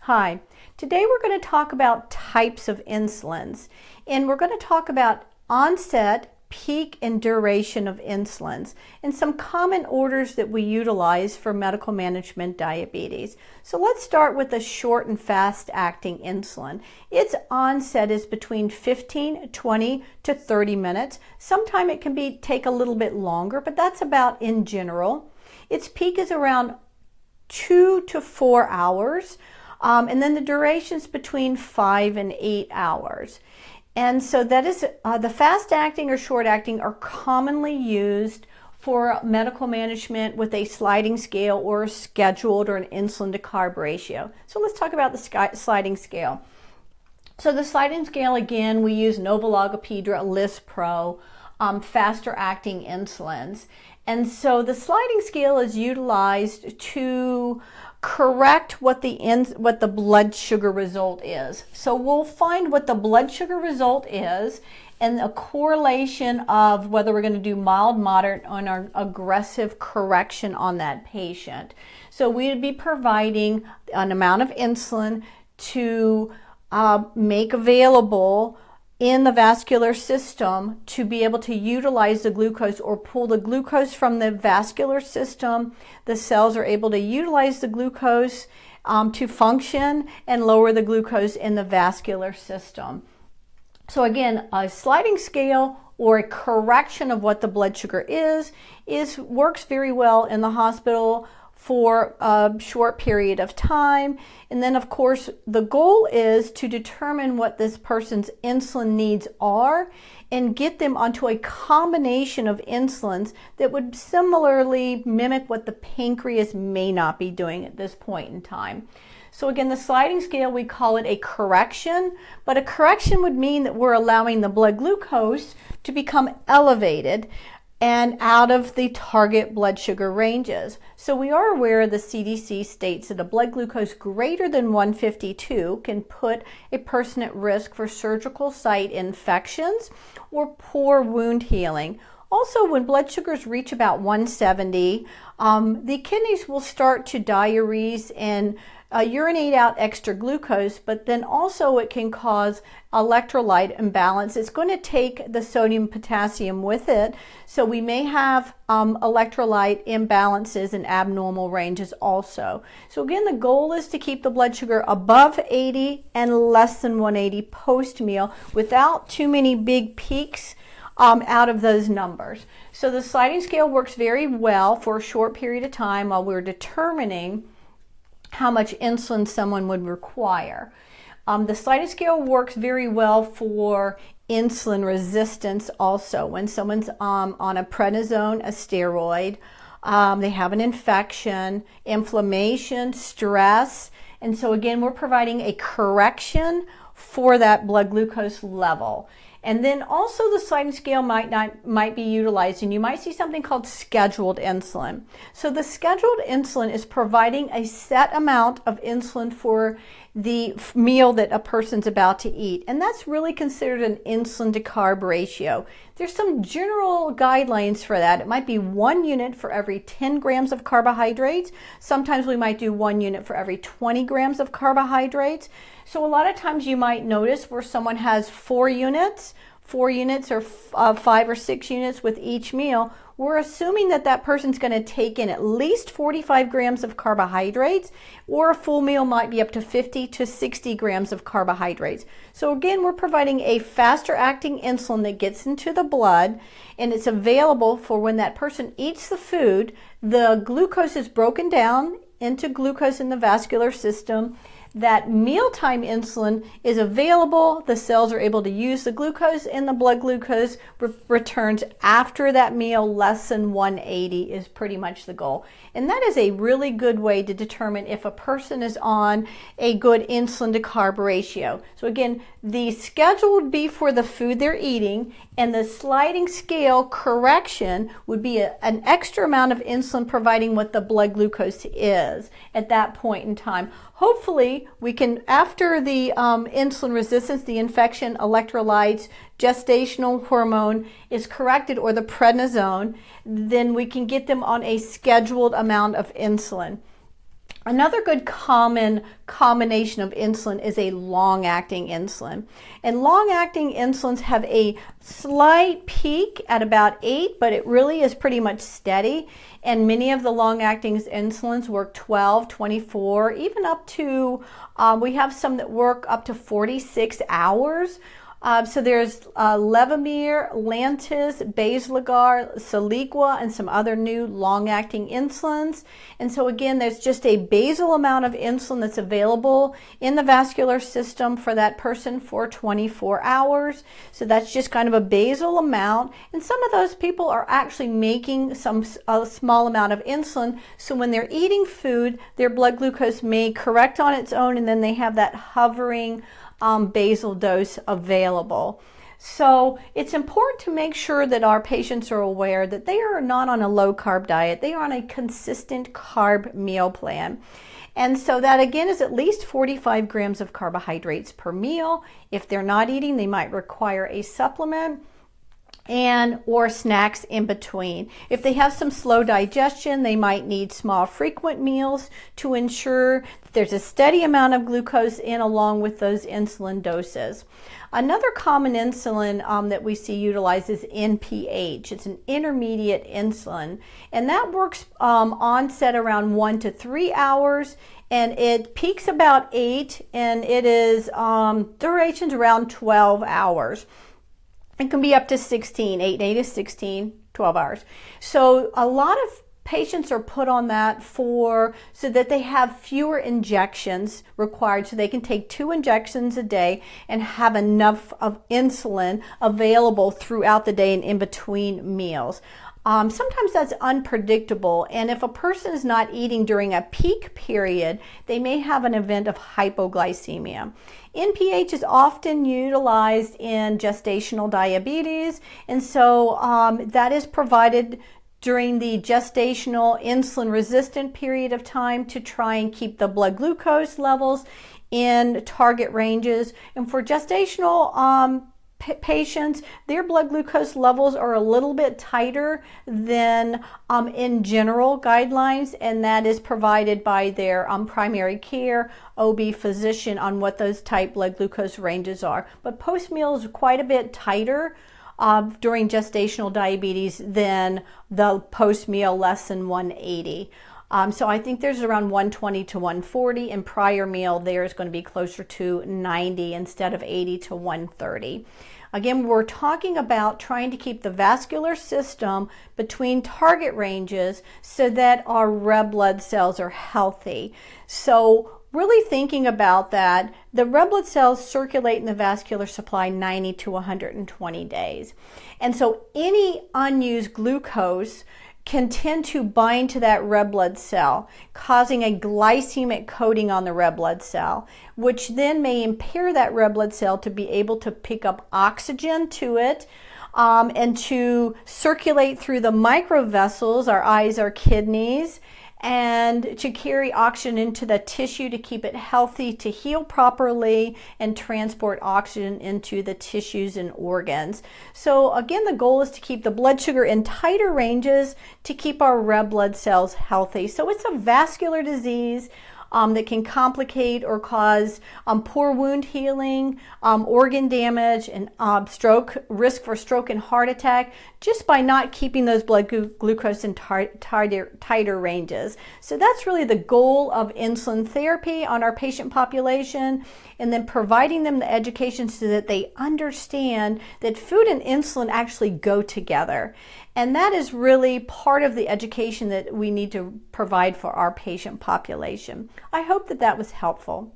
Hi, today we're going to talk about types of insulins, and we're going to talk about onset, peak, and duration of insulins, and some common orders that we utilize for medical management diabetes. So let's start with the short and fast acting insulin. Its onset is between 15, 20 to 30 minutes. Sometimes it can take a little bit longer, but that's about in general. Its peak is around 2 to 4 hours. And then the duration's between 5 and 8 hours. And so that is the fast acting or short acting are commonly used for medical management with a sliding scale or a scheduled or an insulin to carb ratio. So let's talk about the sliding scale. So the sliding scale, again, we use Novologapedra, Lispro, faster acting insulins. And so the sliding scale is utilized to correct what the blood sugar result is. So we'll find what the blood sugar result is and a correlation of whether we're going to do mild, moderate, or aggressive correction on that patient. So we would be providing an amount of insulin to make available in the vascular system to be able to utilize the glucose or pull the glucose from the vascular system. The cells are able to utilize the glucose to function and lower the glucose in the vascular system. So again, a sliding scale or a correction of what the blood sugar is works very well in the hospital for a short period of time. And then of course the goal is to determine what this person's insulin needs are and get them onto a combination of insulins that would similarly mimic what the pancreas may not be doing at this point in time. So again, the sliding scale, we call it a correction, but a correction would mean that we're allowing the blood glucose to become elevated and out of the target blood sugar ranges. So we are aware the CDC states that a blood glucose greater than 152 can put a person at risk for surgical site infections or poor wound healing. Also, when blood sugars reach about 170, the kidneys will start to diurese and urinate out extra glucose, but then also it can cause electrolyte imbalance. It's going to take the sodium potassium with it, so we may have electrolyte imbalances and abnormal ranges also. So again, the goal is to keep the blood sugar above 80 and less than 180 post-meal without too many big peaks out of those numbers. So the sliding scale works very well for a short period of time while we're determining how much insulin someone would require. The sliding scale works very well for insulin resistance also. When someone's on a prednisone, a steroid, they have an infection, inflammation, stress, and so again, we're providing a correction for that blood glucose level. And then also the sliding scale might be utilized, and you might see something called scheduled insulin. So the scheduled insulin is providing a set amount of insulin for the meal that a person's about to eat, and that's really considered an insulin to carb ratio. There's some general guidelines for that. It might be 1 unit for every 10 grams of carbohydrates. Sometimes we might do 1 unit for every 20 grams of carbohydrates. So a lot of times you might notice where someone has 4 units or 5 or 6 units with each meal, we're assuming that that person's going to take in at least 45 grams of carbohydrates, or a full meal might be up to 50 to 60 grams of carbohydrates. So again, we're providing a faster acting insulin that gets into the blood, and it's available for when that person eats the food. The glucose is broken down into glucose in the vascular system. That mealtime insulin is available, the cells are able to use the glucose, and the blood glucose returns after that meal. Less than 180 is pretty much the goal. And that is a really good way to determine if a person is on a good insulin to carb ratio. So again, the schedule would be for the food they're eating, and the sliding scale correction would be an extra amount of insulin providing what the blood glucose is at that point in time. Hopefully we can, after the insulin resistance, the infection, electrolytes, gestational hormone is corrected, or the prednisone, then we can get them on a scheduled amount of insulin. Another good common combination of insulin is a long-acting insulin. And long-acting insulins have a slight peak at about 8, but it really is pretty much steady. And many of the long-acting insulins work 12, 24, even up to, we have some that work up to 46 hours. So there's Levemir, Lantus, Basaglar, Soliqua, and some other new long-acting insulins. And so again, there's just a basal amount of insulin that's available in the vascular system for that person for 24 hours. So that's just kind of a basal amount. And some of those people are actually making a small amount of insulin. So when they're eating food, their blood glucose may correct on its own, and then they have that hovering basal dose available. So it's important to make sure that our patients are aware that they are not on a low carb diet. They are on a consistent carb meal plan. And so that again is at least 45 grams of carbohydrates per meal. If they're not eating, they might require a supplement or snacks in between. If they have some slow digestion, they might need small frequent meals to ensure that there's a steady amount of glucose in along with those insulin doses. Another common insulin that we see utilized is NPH. It's an intermediate insulin, and that works onset around 1 to 3 hours, and it peaks about 8, and it is durations around 12 hours. It can be up to 16, 8 to 16, 12 hours. So a lot of patients are put on that so that they have fewer injections required, so they can take 2 injections a day and have enough of insulin available throughout the day and in between meals. Sometimes that's unpredictable, and if a person is not eating during a peak period, they may have an event of hypoglycemia. NPH is often utilized in gestational diabetes, and so that is provided during the gestational insulin resistant period of time to try and keep the blood glucose levels in target ranges. And for gestational patients, their blood glucose levels are a little bit tighter than in general guidelines, and that is provided by their primary care OB physician on what those tight blood glucose ranges are. But post-meal is quite a bit tighter during gestational diabetes than the post-meal less than 180. So I think there's around 120 to 140, and prior meal there is going to be closer to 90 instead of 80 to 130. Again, we're talking about trying to keep the vascular system between target ranges so that our red blood cells are healthy. So really thinking about that, the red blood cells circulate in the vascular supply 90 to 120 days. And so any unused glucose can tend to bind to that red blood cell, causing a glycemic coating on the red blood cell, which then may impair that red blood cell to be able to pick up oxygen to it and to circulate through the microvessels, our eyes, our kidneys, and to carry oxygen into the tissue to keep it healthy, to heal properly, and transport oxygen into the tissues and organs. So again, the goal is to keep the blood sugar in tighter ranges to keep our red blood cells healthy. So it's a vascular disease that can complicate or cause poor wound healing, organ damage, and risk for stroke and heart attack just by not keeping those blood glucose in tighter ranges. So that's really the goal of insulin therapy on our patient population, and then providing them the education so that they understand that food and insulin actually go together. And that is really part of the education that we need to provide for our patient population. I hope that that was helpful.